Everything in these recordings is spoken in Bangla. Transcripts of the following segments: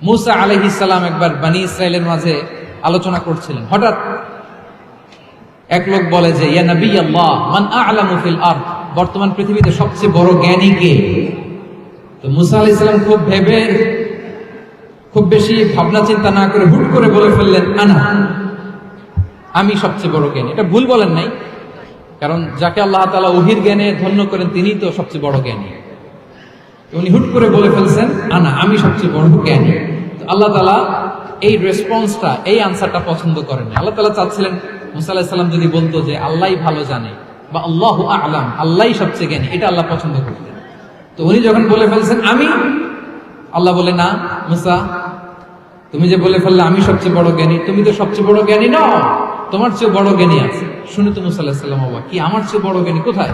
মুসা আলাইহিস সালাম একবার বনি ইসরাইলের মাঝে আলোচনা করছিলেন। হঠাৎ এক লোক বলে যে ইয়া নবী আল্লাহ মান আ'লামু ফিল আরদ, বর্তমান পৃথিবীতে সবচেয়ে বড় জ্ঞানী কে? তো মুসা আলাইহিস সালাম খুব বেশি ভাবনা চিন্তা না করে হুট করে বলে ফেললেন আনা, আমি সবচেয়ে বড় জ্ঞানী। এটা ভুল বলেন নাই, কারণ যাকে আল্লাহ তাআলা ওহীর জ্ঞানে ধন্য করেন তিনিই তো সবচেয়ে বড় জ্ঞানী। উনি হুট করে বলে ফেলছেন আনা, আমি সবচেয়ে বড় জ্ঞানী। তো আল্লাহ তাআলা এই রেসপন্সটা, এই আনসারটা পছন্দ করেন না। আল্লাহ তাআলা চাচ্ছিলেন মুসা আলাইহিস সালাম যদি বলতো যে আল্লাহই ভালো জানে বা আল্লাহু আ'লাম, আল্লাহই সবচেয়ে জ্ঞানী, এটা আল্লাহ পছন্দ করতেন। তো উনি যখন বলে ফেলছেন আমি, আল্লাহ বলে না মুসা, তুমি যে বলে ফেললে আমি সবচেয়ে বড় জ্ঞানী, তুমি তো সবচেয়ে বড় জ্ঞানী নও, তোমার চেয়ে বড় জ্ঞানী আছে। শুনে তো মুসা আলাইহিস সালাম অবাক, কি আমার চেয়ে বড় জ্ঞানী কোথায়?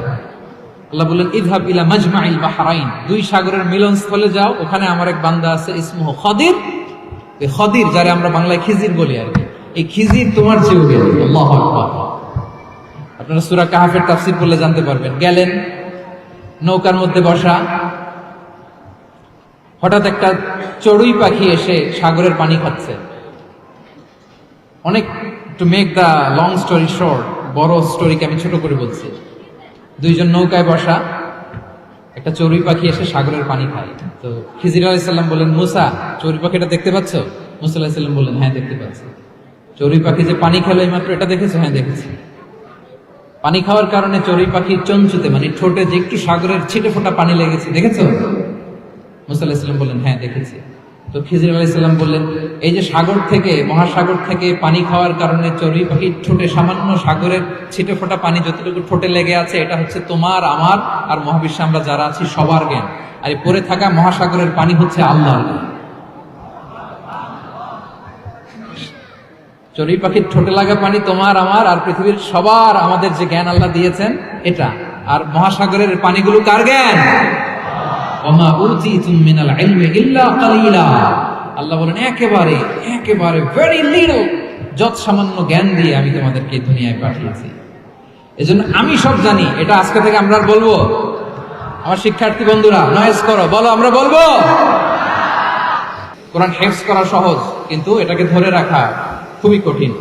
আল্লাহ বললেন ইযহাব ইলা মাজমাইল বাহরাইন, দুই সাগরের মিলনস্থলে যাও, ওখানে আমার এক বান্দা আছে ইসমুহু খদির। এই খদির, যারে আমরা বাংলায় খিজির বলি আর কি, এই খিজির তোমার চেয়েও জ্ঞানী। আল্লাহু আকবার। আপনারা সূরা কাহফের তাফসীর পড়লে জানতে পারবেন। গেলেন, নৌকার মধ্যে বসা, হঠাৎ একটা চড়ুই পাখি এসে সাগরের পানি খাচ্ছে। অনেক, to make the long story short, বড় স্টোরিকে আমি ছোট করে বলছি। দুইজন নৌকায় বসা, একটা চড়ুই পাখি এসে সাগরের পানি খায়। তো খিজির আলাইহিস সালাম বললেন মুসা, চড়ুই পাখিটা দেখতে পাচ্ছ? মুসা আলাইহিস সালাম বললেন হ্যাঁ দেখতে পাচ্ছি। চড়ুই পাখি যে পানি খেলো এই মাত্র, এটা দেখেছো? হ্যাঁ দেখেছি। পানি খাওয়ার কারণে চড়ুই পাখির চঞ্চুতে, মানে ঠোঁটে যে একটু সাগরের ছিটে ফোটা পানি লেগেছে, দেখেছো? মুসা আলাইহিস সালাম বললেন হ্যাঁ দেখেছি। তো খিজির আলাইহিস সালাম বললেন এই যে সাগর থেকে, মহাসাগর থেকে পানি খাওয়ার কারণে চড়ুই পাখির ঠোঁটে সামান্য সাগরের ছিটে ফোটা পানি যতটুকু ঠোঁটে লেগে আছে, এটা হচ্ছে তোমার, আমার আর মহাবিশ্বে আমরা যারা আছি সবার জ্ঞান। আর এই পড়ে থাকা মহাসাগরের পানি হচ্ছে আল্লাহর জ্ঞান। চড়ুই পাখির ঠোঁটে লাগা পানি তোমার, আমার আর পৃথিবীর সবার, আমাদের যে জ্ঞান আল্লাহ দিয়েছেন এটা। আর মহাসাগরের পানিগুলো কার জ্ঞান? ওমা উতিতুম মিনাল ইলমি ইল্লা কালিলা। আল্লাহ বলেন একেবারে ভেরি লিটল, যত সামান্য জ্ঞান দিয়ে আমি তোমাদেরকে দুনিয়ায় পাঠিয়েছি। এজন্য আমি সব জানি, এটা আজকে থেকে আমরা বলবো। আমার শিক্ষার্থী বন্ধুরা নয়েজ করো, বলো আমরা বলবো। কোরআন হিফজ করা সহজ, কিন্তু এটাকে ধরে রাখা খুবই কঠিন।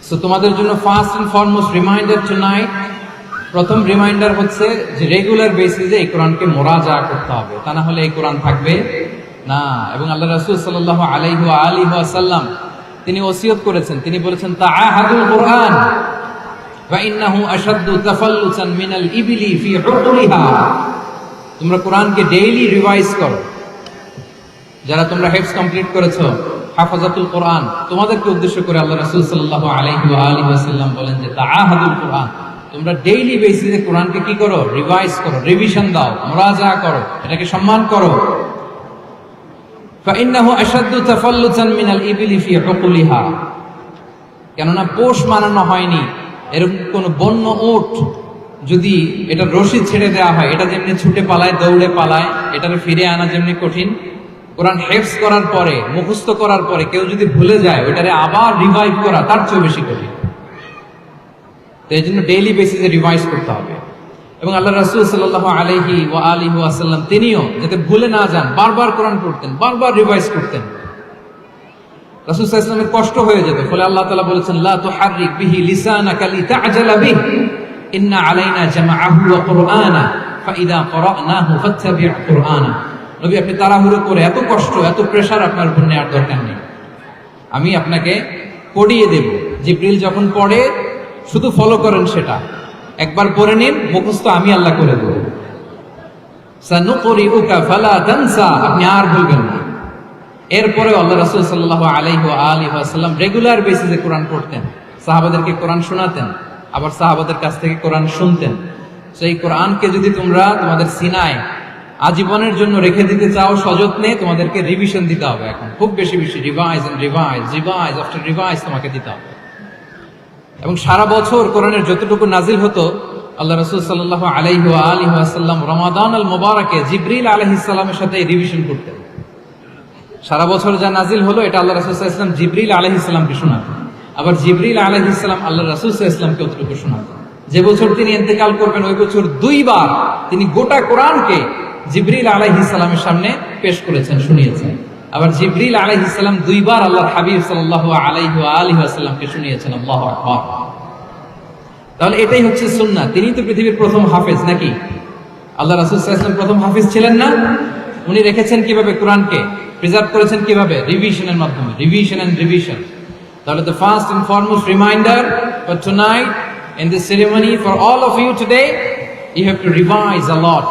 সো তোমাদের জন্য first and foremost reminder tonight, প্রথম রিমাইন্ডার হচ্ছে যে রেগুলার বেসিসে এই কোরআনকে মুরাজা করতে হবে, তা না হলে এই কোরআন থাকবে না। এবং আল্লাহ রাসূল সাল্লাল্লাহু আলাইহি ওয়া আলিহি ওয়াসাল্লাম তিনি ওসিয়ত করেছেন, তিনি বলেছেন তাআহাদুল কোরআন ওয়া ইন্নাহু আশাদ্দু তাফাল্লুসান মিনাল ইবলি ফি হুকুরিহা। তোমরা কোরআনকে ডেইলি রিভাইজ করো। যারা তোমরা হিফজ কমপ্লিট করেছো, হাফাজাতুল কোরআন, তোমাদেরকে উদ্দেশ্য করে আল্লাহ রাসূল সাল্লাল্লাহু আলাইহি ওয়া আলিহি ওয়াসাল্লাম বলেন যে তাআহাদুল কোরআন, তোমরা ডেইলি বেসিসে কোরআনকে কি করো? রিভাইজ করো, রিভিশন দাও, মুরাজা করো, এটাকে সম্মান করো। ফাইন্নাহু আশাদ্দু তাফাল্লুসান মিনাল ইবলি ফি হুকুলিহা। কেননা পোষ মানানো হয়নি এরকম কোন বন্য উট যদি এটা রশি ছেড়ে দেওয়া হয়, এটা যেমনি ছুটে পালায়, দৌড়ে পালায়, এটাকে ফিরে আনা যেমনি কঠিন, কোরআন হিফজ করার পরে, মুখস্থ করার পরে কেউ যদি ভুলে যায়, ওইটারে আবার রিভাইভ করা তার চেয়ে বেশি কঠিন। তো এই জন্য ডেইলি বেসিসে রিভাইজ করতে হবে। এবং আল্লাহ রাসূল সাল্লাল্লাহু আলাইহি ওয়া আলিহি ওয়াসাল্লাম তিনিও যাতে ভুলে না যান, বারবার কোরআন পড়তেন, বারবার রিভাইজ করতেন। রাসূল সাল্লাল্লাহু আলাইহি ওয়াসাল্লামের কষ্ট হয়ে যেত, ফলে আল্লাহ তাআলা বলেছেন লা তুহাররিক বিহি লিসানাকা লিতা'জালা বিহি ইন্না আলাইনা জামাআহু ওয়া কুরআনা ফাইদা ক্বরা'নাহু ফাত্তাবি' কুরআনা। নবী আপনি তাড়াহুড়ো করে, এত কষ্ট, এত প্রেসার আপনার উপর নেওয়ার দরকার নেই, আমি আপনাকে পড়িয়ে দেব। জিবরিল যখন পড়ে শুধু ফলো করেন, সেটা একবার পড়ে নিন, মুখস্থ আমি আল্লাহ করে দেব। সানুকরিউকা ফালা তানসা, আপনি আর ভুলবেন না। এরপরে আল্লাহ রাসূল সাল্লাল্লাহু আলাইহি ওয়া আলিহি ওয়াসাল্লাম রেগুলার বেসিসে কোরআন পড়তেন, সাহাবাদেরকে কোরআন শোনাতেন, আবার সাহাবাদের কাছ থেকে কোরআন শুনতেন। সেই কোরআনকে যদি তোমরা তোমাদের সিনায় আজীবনের জন্য রেখে দিতে চাও সযত্নে, তোমাদেরকে রিভিশন দিতে হবে। এখন খুব বেশি revise and revise, revise after revise তোমাকে দিতে হবে। এবং সারা বছর কোরআনের যতটুকু নাজিল হতো, আল্লাহ রাসূল সাল্লাল্লাহু আলাইহি ওয়া আলিহি ওয়াসাল্লাম রমাদান আল মুবারাকে জিবরিল আলাইহিস সালামের সাথে রিভিশন করতেন। সারা বছর যা নাজিল হলো, এটা আল্লাহ রাসূল সাল্লাল্লাহু আলাইহি ওয়াসাল্লাম জিবরিল আলাইহিস সালামকে শোনাতেন, আবার জিবরিল আলাইহিস সালাম আল্লাহ রাসূল সাল্লাল্লাহু আলাইহি ওয়াসাল্লামকে অতটুকু শোনাতেন। যে বছর তিনি ইন্তেকাল করবেন, ওই বছর দুইবার তিনি গোটা কোরআনকে জিবরিল আলাইহিস সালামের সামনে পেশ করেছেন, শুনিয়েছেন। আবার জিবরিল আলাইহিস সালাম দুইবার আল্লাহর হাবিব সাল্লাল্লাহু আলাইহি ওয়া আলিহি ওয়াসাল্লামকে শুনিয়েছেন। আল্লাহু আকবার। তাহলে এটাই হচ্ছে সুন্নাহ। তিনি তো পৃথিবীর প্রথম হাফেজ নাকি? আল্লাহ রাসূল সাল্লাল্লাহু আলাইহি ওয়াসাল্লাম প্রথম হাফেজ ছিলেন না? উনি রেখেছেন কিভাবে? কোরআনকে প্রিজার্ভ করেছেন কিভাবে? রিভিশনের মাধ্যমে, রিভিশন এন্ড রিভিশন। তাহলে the first and foremost reminder for tonight in this ceremony for all of you today, you have to revise a lot,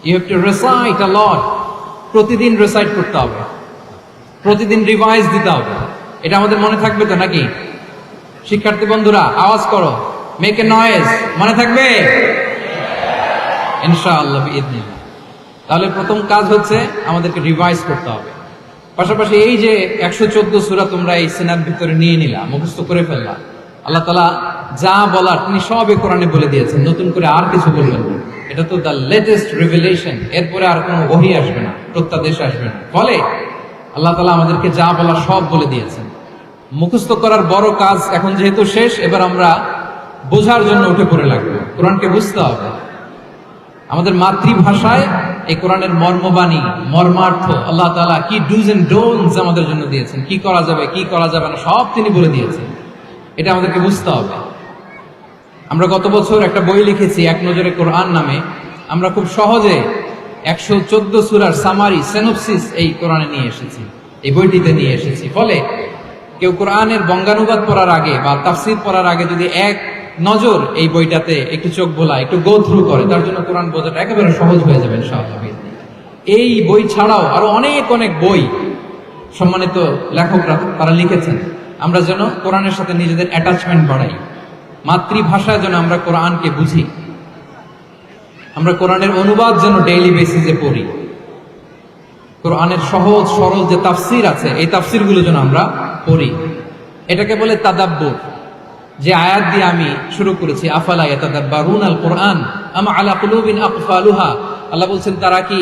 you have to recite a lot. প্রতিদিন রিসাইট করতে হবে, প্রতিদিন রিভাইজ দিতে হবে। এটা আমাদের মনে থাকবে তো নাকি? শিক্ষার্থী বন্ধুরা আওয়াজ করো, মেক এ নয়েজ। মনে থাকবে ইনশাআল্লাহ বিইذنিল্লাহ। তাহলে প্রথম কাজ হচ্ছে আমাদেরকে রিভাইজ করতে হবে। পাশাপাশি এই যে 114 সূরা তোমরা এই সিনার ভিতরে নিয়ে নিলা, মুখস্থ করে ফেললা, আল্লাহ তাআলা যা বলার তিনি সবই কোরআনে বলে দিয়েছেন, নতুন করে আর কিছু বলবেন না। এটা তো দ্য লেটেস্ট রিভেলেশন, এরপরে আর কোনো ওহী আসবে না, প্রত্যাদেশ আসবে না। ফলে আল্লাহ তাআলা আমাদেরকে যা বলার সব বলে দিয়েছেন। মুখস্থ করার বড় কাজ এখন যেহেতু শেষ, এবার আমরা বোঝার জন্য উঠে পড়ে লাগবো। কোরআনকে বুঝতে হবে আমাদের মাতৃভাষায়। এই কোরআনের মর্মবাণী, মর্মার্থ, আল্লাহ তাআলা কি ডুজ এন্ড ডোন্টস আমাদের জন্য দিয়েছেন, কি করা যাবে কি করা যাবে না সব তিনি বলে দিয়েছেন। এটা আমাদেরকে বুঝতে হবে। আমরা গত বছর একটা বই লিখেছি এক নজরে কোরআন নামে। আমরা খুব সহজে 114 সূরার সামারি, সিনোপসিস এই কোরআনে নিয়ে এসেছি, এই বইটিতে নিয়ে এসেছি। ফলে কেউ কোরআনের বঙ্গানুবাদ পড়ার আগে বা তাফসীর পড়ার আগে যদি এক নজর এই বইটাতে একটু চোখ বোলা, একটু গো থ্রু করে, তার জন্য কোরআন বোঝাটা একেবারে সহজ হয়ে যাবে ইনশাআল্লাহ। এই বই ছাড়াও আরো অনেক অনেক বই সম্মানিত লেখকরা তারা লিখেছেন। আমরা যেন কোরআনের সাথে নিজেদের অ্যাটাচমেন্ট বাড়াই, মাতৃভাষায় যেন আমরা কোরআনকে বুঝি, আমরা কোরআনের অনুবাদ যেন ডেইলি বেসিসে পড়ি, কোরআনের সহজ সরল যে তাফসির আছে এই তাফসিরগুলো যেন আমরা পড়ি। এটাকে বলে তাদাব্বুর। যে আয়াত দিয়ে আমি শুরু করেছি, আফালা ইয়াতাদাব্বারুনাল কুরআন আম আলা কুলুবিন আকফালুহা, আল্লাহ বলছেন তারা কি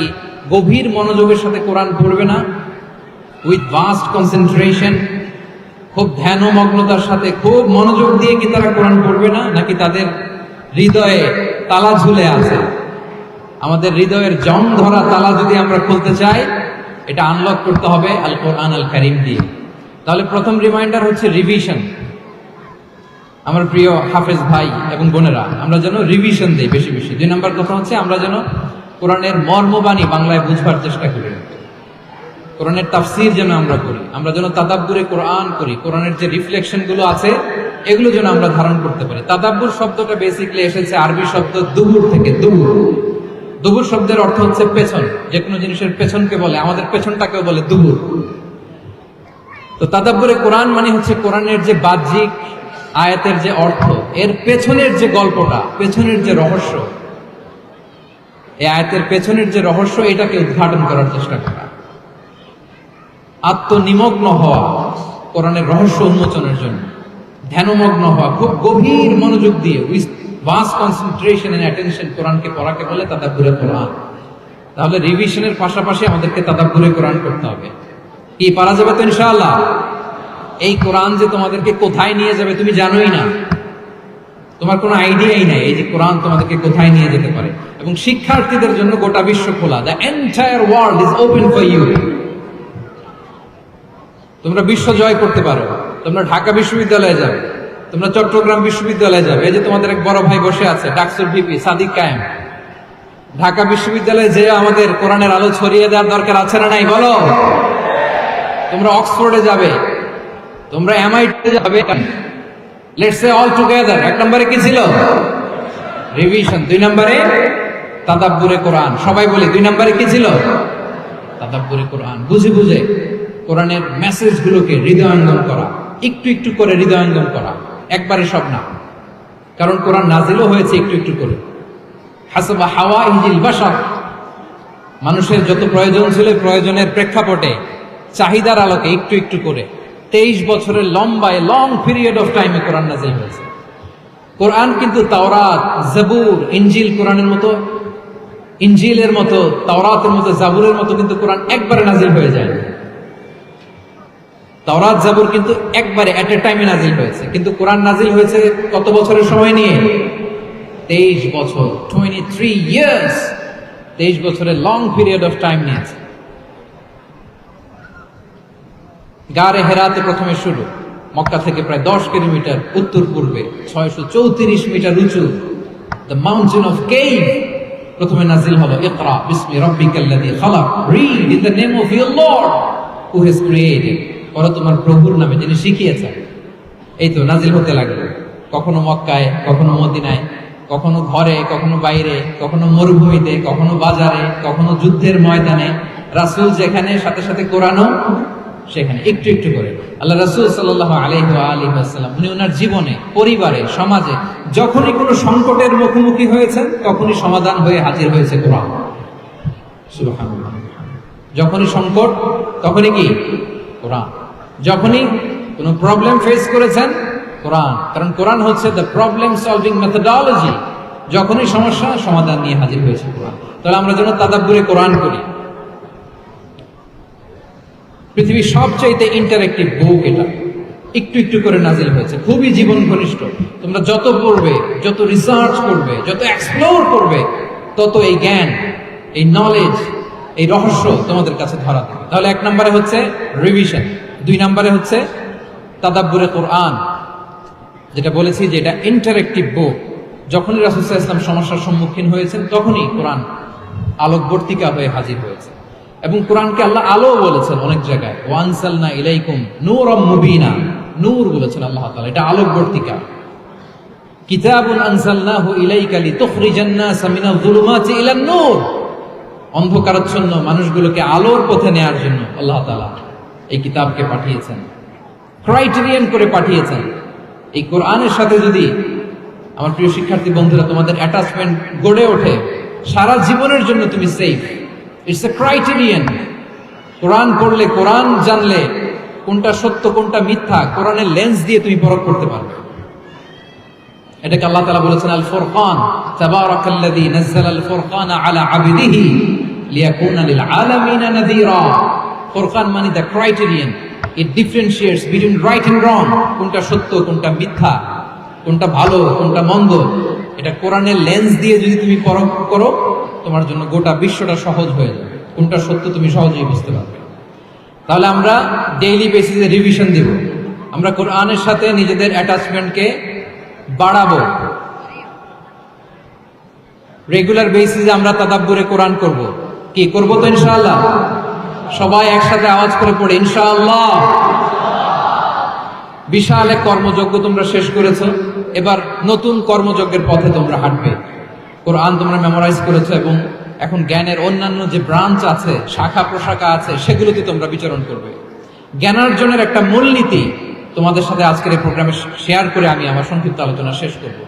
গভীর মনোযোগের সাথে কোরআন পড়বে না? উইথ ভাস্ট কনসেন্ট্রেশন, খুব ধ্যানমগ্নতার সাথে খুব মনোযোগ দিয়ে কি তারা কোরআন পড়বে না? নাকি তাদের হৃদয়ে তালা ঝুলে আছে? আমাদের হৃদয়ের জং ধরা তালা যদি আমরা খুলতে চাই, এটা আনলক করতে হবে আল কোরআন আল কারীম দিয়ে। তাহলে প্রথম রিমাইন্ডার হচ্ছে রিভিশন। আমার প্রিয় হাফেজ ভাই এবং বোনেরা, আমরা যেন রিভিশন দেই বেশি বেশি। 2 নম্বর কথা হচ্ছে আমরা যেন কোরআনের মর্মবাণী বাংলায় বুঝবার চেষ্টা করি, কোরআনের তাফসীর যেন আমরা করি, আমরা যেন তাদাব্বুরে কোরআন করি, কোরআনের যে রিফ্লেকশন গুলো আছে এগুলো যেন আমরা ধারণ করতে পারি। তাদাব্বুর শব্দটা বেসিক্যালি এসেছে আরবি শব্দ দুবুর থেকে। দুবুর, দুবুর শব্দের অর্থ হচ্ছে পেছন। যে কোনো জিনিসের পেছনকে বলে, আমাদের পেছনটাকেও বলে দুবুর। তো তাদাব্বুরে কোরআন মানে হচ্ছে কোরআনের যে বাহ্যিক আয়াতের যে অর্থ, এর পেছনের যে গল্পটা, পেছনের যে রহস্য, এই আয়াতের পেছনের যে রহস্য, এটাকে উদ্ঘাটন করার চেষ্টা করা, আত্মনিমগ্ন হওয়া, কোরআনের রহস্য উন্মোচনের জন্য ধ্যানমগ্ন হওয়া, খুব গভীর মনোযোগ দিয়ে with vast concentration and attention কোরআনকে পড়াকে বলে তাদাব্বুরে কোরআন। তাহলে রিভিশনের পাশাপাশি আমাদেরকে তাদাব্বুরে কোরআন করতে হবে। কি পারা যাবে তো ইনশাআল্লাহ? এই কোরআন যে তোমাদেরকে কোথায় নিয়ে যাবে তুমি জানোই না, তোমার কোনো আইডিয়াই নাই এই যে কোরআন তোমাদেরকে কোথায় নিয়ে যেতে পারে। এবং শিক্ষার্থীদের জন্য গোটা বিশ্ব খোলা, the entire world is open for you. তোমরা বিশ্ব জয় করতে পারো, তোমরা ঢাকা বিশ্ববিদ্যালয়ে যাবে, তোমরা চট্টগ্রাম বিশ্ববিদ্যালয়ে যাবে। এই যে তোমাদের এক বড় ভাই বসে আছে, ডাকসুর ভিপি সাদিক কায়েম। ঢাকা বিশ্ববিদ্যালয়ে যে আমাদের কোরআনের আলো ছড়িয়ে দেওয়ার দরকার আছে না নাই বলো? তোমরা অক্সফোর্ডে যাবে, তোমরা এমআইটি যাবে। Let's say all together. 1 নম্বরে কি ছিল? রিভিশন। 2 নম্বরে তাদাব্বুরে কোরআন। সবাই বলি 2 নম্বরে কি ছিল? তাদাব্বুরে কোরআন। বুঝে বুঝে কোরআনের মেসেজগুলোকে হৃদয়ঙ্গম করা, একটু একটু করে হৃদয়ঙ্গম করা, একবারে সব না। কারণ কোরআন নাজিলও হয়েছে একটু একটু করে। হাসাবা হাওয়াইজিল বাশার, মানুষের যত প্রয়োজন ছিল প্রয়োজনের প্রেক্ষাপটে চাহিদার আলোকে একটু একটু করে 23 বছরের লম্বায় লং পিরিয়ড অফ টাইমে কোরআন নাজিল হয়েছে। কোরআন কিন্তু তাওরাত, জাবুর, ইনজিল কোরআনের মতো, ইনজিলের মতো, তাওরাতের মতো, জাবুরের মতো কিন্তু কোরআন একবারে নাজিল হয়ে যায়। তাওরাত জাবুর কিন্তু একবারে এট এ টাইমে নাজিল হয়েছে, কিন্তু কোরআন নাজিল হয়েছে কত বছরের সময় নিয়ে? 23 বছর, 23 ইয়ার্স। 23 বছরের লং পিরিয়ড অফ টাইম নিয়েছে। গারে হেরাতে প্রথমে শুরু, মক্কা থেকে প্রায় 10 কিলোমিটার উত্তর পূর্বে 634 মিটার উঁচু দ্য মাউন্টেন অফ কেভ প্রথমে নাজিল হলো ইকরা বিসমি রাব্বিকাল্লাযী খালাক, read in the name of your lord who has created, পড়ো তোমার প্রভুর নামে যিনি শিখিয়েছেন। এই তো নাজিল হতে লাগলো, কখনো মক্কায়, কখনো মদিনায়, কখনো ঘরে, কখনো বাইরে, কখনো মরুভূমিতে, কখনো বাজারে, কখনো যুদ্ধের ময়দানে। রাসূল যেখানে, সাথে সাথে কোরআনও সেখানে, একটু একটু করে। আল্লাহ রাসূল সাল্লাল্লাহু আলাইহি ওয়া আলিহি ওয়াসাল্লাম উনি ওনার জীবনে, পরিবারে, সমাজে যখনই কোনো সংকটের মুখোমুখি হয়েছেন তখনই সমাধান হয়ে হাজির হয়েছে কোরআন। সুবহানাল্লাহ। যখনই সংকট তখনই কি? কোরআন। যখনই কোনো প্রবলেম ফেস করেছেন, কোরআন। কারণ কোরআন হচ্ছে দ্য প্রবলেম সলভিং মেথডোলজি। যখনই সমস্যা, সমাধান নিয়ে হাজির হয়েছে কোরআন। তাহলে আমরা যেন তাদাব্বুরে কোরআন করি। পৃথিবীর সবচাইতে ইন্টারেক্টিভ বুক এটা, একটু একটু করে নাজিল হয়েছে, খুবই জীবন ঘনিষ্ঠ। তোমরা যত পড়বে, যত রিসার্চ করবে, যত এক্সপ্লোর করবে, তত এই জ্ঞান, এই নলেজ, এই রহস্য তোমাদের কাছে ধরা দেবে। তাহলে 1 নম্বরে হচ্ছে রিভিশন, 2 নম্বরে হচ্ছে তাদাব্বুরে কোরআন, যেটা বলেছি যে এটা ইন্টারেক্টিভ বুক। যখনই রাসূল সাল্লাল্লাহু আলাইহি ওয়াসাল্লাম সমস্যার সম্মুখীন হয়েছেন তখনই কোরআন আলোকবর্তিকা হয়ে হাজির হয়েছে। এবং কোরআনকে আল্লাহ আলো বলেছেন অনেক জায়গায়, ওয়ানসালনা ইলাইকুম নূরাম মুবিনা, নূর বলেছেন আল্লাহ তাআলা, এটা আলোকবর্তিকা। কিতাবুন আনসালনাহু ইলাইকা লিতুখরিজান নাসা মিনাল যুলুমাতি ইলান নূর, অন্ধকারাচ্ছন্ন মানুষগুলোকে আলোর পথে নেয়ার জন্য আল্লাহ তাআলা এই কিতাবকে পাঠিয়েছেন, ক্রাইটেরিয়ান করে পাঠিয়েছেন। এই কোরআনের সাথে যদি আমার প্রিয় শিক্ষার্থী বন্ধুরা তোমাদের অ্যাটাচমেন্ট গড়ে ওঠে, সারা জীবনের জন্য তুমি safe. It's a criterion. Quran পড়লে, কোরআন জানলে কোনটা সত্য কোনটা মিথ্যা কোরআনের লেন্স দিয়ে তুমি পরখ করতে পারবে। এটাকে আল্লাহ তাআলা বলেছেন আল ফুরকান, তাবারাকাল্লাযী নাযালাল ফুরকানা আলা আবদিহি লিয়াকুনা লিল আলামিনা নাযীরা। ফুরকান মানে the criterion, it differentiates between right and wrong, কোনটা সত্য কোনটা মিথ্যা, কোনটা ভালো কোনটা মন্দ। এটা কোরআনের লেন্স দিয়ে যদি তুমি পরখ করো, তোমার জন্য গোটা বিশ্বটা সহজ হয়ে যাবে, কোনটা সত্য তুমি সহজেই বুঝতে পারবে। তাহলে আমরা ডেইলি বেসিসে রিভিশন দিব, আমরা কোরআনের সাথে নিজেদের অ্যাটাচমেন্টকে বাড়াবো। রেগুলার বেসিসে আমরা তাদাব্বুরে কোরআন করব। কি করব? তো ইনশাআল্লাহ সবাই একসাথে আওয়াজ করে পড়ে ইনশাআল্লাহ। বিশাল এক কর্মযজ্ঞ তোমরা শেষ করেছো, এবার নতুন কর্মযজ্ঞের পথে তোমরা হাঁটবে। কোরআন তোমরা মেমোরাইজ করেছো এবং এখন জ্ঞানের অন্যান্য যে ব্রাঞ্চ আছে, শাখা প্রশাখা আছে, সেগুলোতে তোমরা বিচরণ করবে। জ্ঞানার্জনের একটা মূলনীতি তোমাদের সাথে আজকের এই প্রোগ্রামে শেয়ার করে আমি আমার সংক্ষিপ্ত আলোচনা শেষ করব।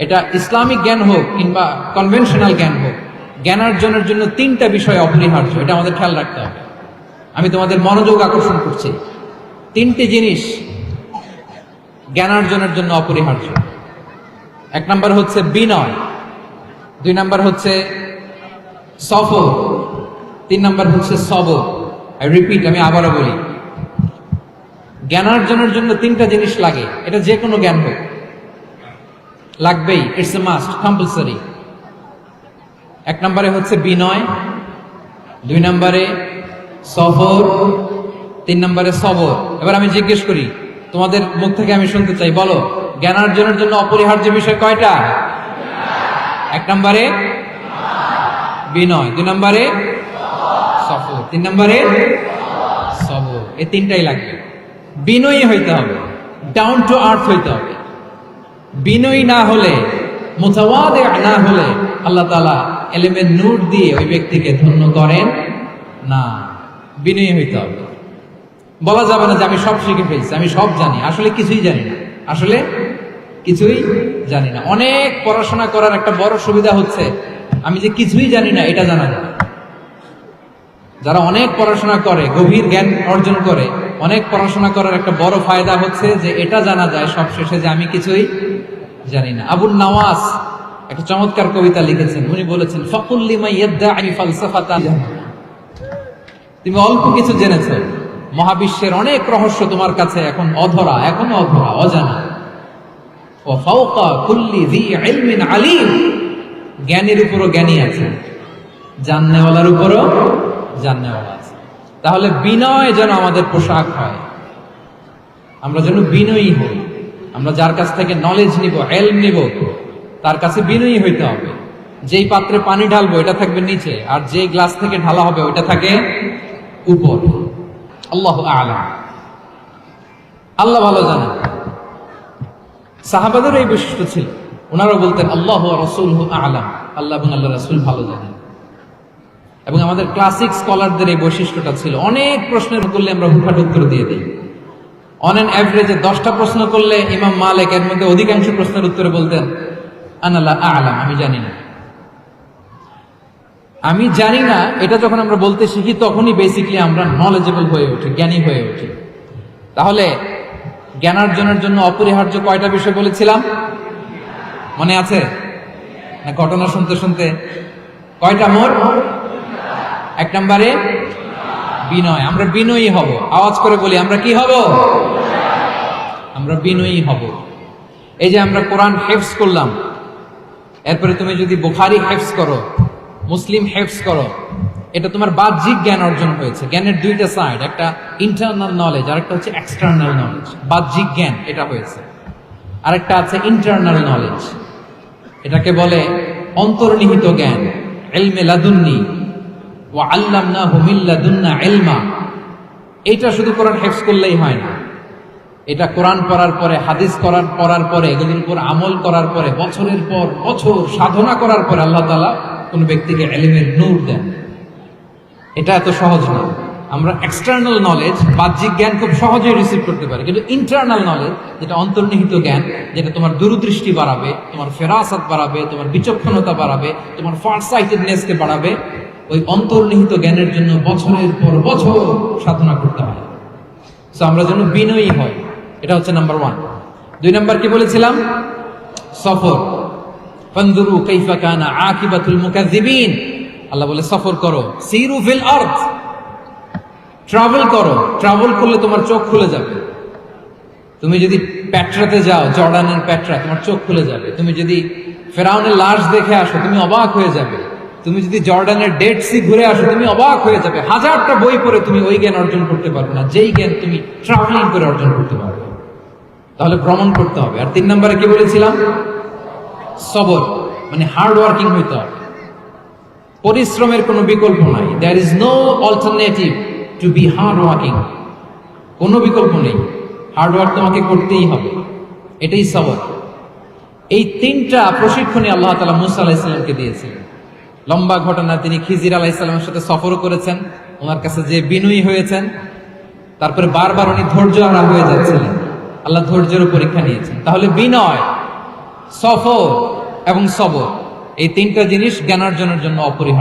এটা ইসলামিক জ্ঞান হোক কিংবা কনভেনশনাল জ্ঞান হোক, জ্ঞানার্জনের জন্য 3টা বিষয় অপরিহার্য, এটা আমাদের খেয়াল রাখতে হবে। আমি তোমাদের মনোযোগ আকর্ষণ করছি, 3টে জিনিস জ্ঞানার্জনের জন্য অপরিহার্য। 1 নাম্বার হচ্ছে বিনয়, 2 নাম্বার হচ্ছে সফর, 3 নাম্বার হচ্ছে সবর। আই রিপিট, আমি আবারও বলি, জ্ঞানার্জনের জন্য 3টা জিনিস লাগে, এটা যে কোনো জ্ঞান হোক, লাগবেই, ইটস এ মাস্ট, কম্পালসারি। 1 নম্বরে হচ্ছে বিনয়, 2 নম্বরে সফর, 3 নম্বরে সবর। এবার আমি জিজ্ঞেস করি, তোমাদের মুখ থেকে আমি শুনতে চাই, বলো জ্ঞানার্জনের জন্য অপরিহার্য বিষয় কয়টা? 1 নম্বরে বিনয়, 2 নম্বরে সফর, 3 নম্বরে সবর। এই 3টাই লাগবে। বিনয়ী হইতে হবে, ডাউন টু আর্থ হইতে হবে। বিনয়ী না হলে, মুতাওয়াদি না হলে আল্লাহ তাআলা এলেমের নূর দিয়ে ওই ব্যক্তিকে ধন্য করেন না। বিনয়ী হইতে হবে। বলা যাবে না যে আমি সব শিখে ফেলছি, আমি সব জানি, আসলে কিছুই জানি না, আসলে কিছুই জানি না। অনেক পড়াশোনা করার একটা বড় সুবিধা হচ্ছে আমি যে কিছুই জানি না এটা জানা যায়। যারা অনেক পড়াশোনা করে, গভীর জ্ঞান অর্জন করে, অনেক পড়াশোনা করার একটা বড় ফায়দা হচ্ছে যে এটা জানা যায় সব শেষে যে আমি কিছুই জানি না। আবুল নওয়াজ একটা চমৎকার কবিতা লিখেছেন, উনি বলেছেন ফাকুল লিমা ইয়াদদাই ফালসাফাতান, তুমি অল্প কিছু জেনেছো, মহাবিশ্বের অনেক রহস্য তোমার কাছে এখন অধরা, এখনো অধরা, অজানা। ওয়া ফাওকা কুল্লি যী ইলমিন আলিম, জ্ঞানীর উপরও জ্ঞানী আছে, জাননেওয়ালার উপরও জাননেওয়ালা আছে। তাহলে বিনয় যেন আমাদের পোশাক হয়, আমরা যেন বিনয়ী হই। আমরা যার কাছ থেকে নলেজ নিব, এলম নিব, তার কাছে বিনয়ী হইতে হবে। যেই পাত্রে পানি ঢালবো এটা থাকবে নিচে, আর যে গ্লাস থেকে ঢালা হবে ওইটা থাকে উপর। আল্লাহু আ'লাম। আল্লাহ ভালো জানেন। সাহাবাদের এই বৈশিষ্ট্য ছিল, ওনারাও বলতেন আল্লাহু ওয়া রাসূলুহু আ'লাম, আল্লাহ এবং আল্লাহর রাসূল ভালো জানেন। এবং আমাদের ক্লাসিক স্কলারদের এই বৈশিষ্ট্যটা ছিল, অনেক প্রশ্নের করলে আমরা হুটহাট উত্তর দিয়ে দিই। অন অ্যান অ্যাভারেজে 10টা প্রশ্ন করলে ইমাম মালিক এর মধ্যে অধিকাংশ প্রশ্নের উত্তরে বলতেন আনা লা আ'লাম, আমি জানি না। আমি জানি না এটা যখন আমরা বলতে শিখি তখনই বেসিক্যালি আমরা নলেজেবল হয়ে উঠি, জ্ঞানী হয়ে উঠি। তাহলে জ্ঞানার্জনের জন্য অপরিহার্য কয়টা বিষয় বলেছিলাম, মনে আছে না? ঘটনা শুনতে শুনতে কয়টা মোট? 1 নম্বরে বিনয়। আমরা বিনয়ী হব। আওয়াজ করে বলি, আমরা কি হব? আমরা বিনয়ী হব। এই যে আমরা কোরআন হেফজ করলাম, এরপরে তুমি যদি বুখারী হেফজ করো, মুসলিম হেফজ করো, এটা তোমার বাহ্যিক জ্ঞান অর্জন হয়েছে। জ্ঞানের দুইটা সাইড, একটা ইন্টারনাল নলেজ আর একটা হচ্ছে এক্সটার্নাল নলেজ। বাহ্যিক জ্ঞান এটা হয়েছে, আরেকটা আছে ইন্টারনাল নলেজ, এটাকে বলে অন্তর্নিহিত জ্ঞান। ইলমে লাদুন্নি ওয়া আল্লামনাহু মিন লাদুন্না ইলমা। এটা শুধু কোরআন হেফজ করলেই হয় না, এটা কোরআন পড়ার পরে, হাদিস পড়ার পরে, এগুলোর উপর আমল করার পরে, বছরের পর বছর সাধনা করার পরে আল্লাহ তাআলা কোন ব্যক্তিকে ইলমের নূর দেন। এটা এত সহজ না। আমরা এক্সটার্নাল নলেজ, বাহ্যিক জ্ঞান খুব সহজেই রিসিভ করতে পারি, কিন্তু ইন্টারনাল নলেজ, যেটা অন্তর্নিহিত জ্ঞান, যেটা তোমার দূরদৃষ্টি বাড়াবে, তোমার ফেরাসাত বাড়াবে, তোমার বিচক্ষণতা বাড়াবে, তোমার ফারসাইটেডনেসকে বাড়াবে, ওই অন্তর্নিহিত জ্ঞানের জন্য বছরের পর বছর সাধনা করতে হয়। সো আমরা যেন বিনয়ী হয়, এটা হচ্ছে নাম্বার 1। 2 নাম্বার কি বলেছিলাম? সফর। ফানজুরু কাইফা কানা আকিবাতুল মুকাজ্জিবিন। আল্লাহ বলে সফর করো, সিরু ফিল আরদ, ট্রাভেল করো। ট্রাভেল করলে তোমার চোখ খুলে যাবে। তুমি যদি পেট্রাতে যাও, জর্ডানের পেট্রা, তোমার চোখ খুলে যাবে। তুমি যদি ফেরাউনের লাশ দেখে আসো, তুমি অবাক হয়ে যাবে। তুমি যদি জর্ডানের ডেড সি ঘুরে আসো, তুমি অবাক হয়ে যাবে। 1000টা বই পড়ে তুমি ওই জ্ঞান অর্জন করতে পারবে না, যেই জ্ঞান তুমি ট্রাভেলিং করে অর্জন করতে পারবে। তাহলে ভ্রমণ করতে হবে। আর 3 নম্বরে কি বলেছিলাম? সবর, মানে হার্ড ওয়ার্কিং হইতে হবে। পরিশ্রমের কোনো বিকল্প নাই। There is no alternative to be hard working. কোনো বিকল্প নেই, হার্ড ওয়ার্ক তোমাকে করতেই হবে। এটাই সবর। এই 3টা প্রশিক্ষণই আল্লাহ তাআলা মুসা আলাইহিস সালামকে দিয়েছিলেন। লম্বা ঘটনা, তিনি খিজির আলাইহিস সালামের সাথে সফরও করেছেন, ওনার কাছে যে বিনয়ী হয়েছেন, তারপরে বারবার উনি ধৈর্যহারা হয়ে যাচ্ছিলেন, আল্লাহ ধৈর্যের পরীক্ষা নিয়েছেন। তাহলে বিনয়, সফর এবং সবর, এই 3টা জিনিস জ্ঞানার্জনের জন্য অপরিহার্য।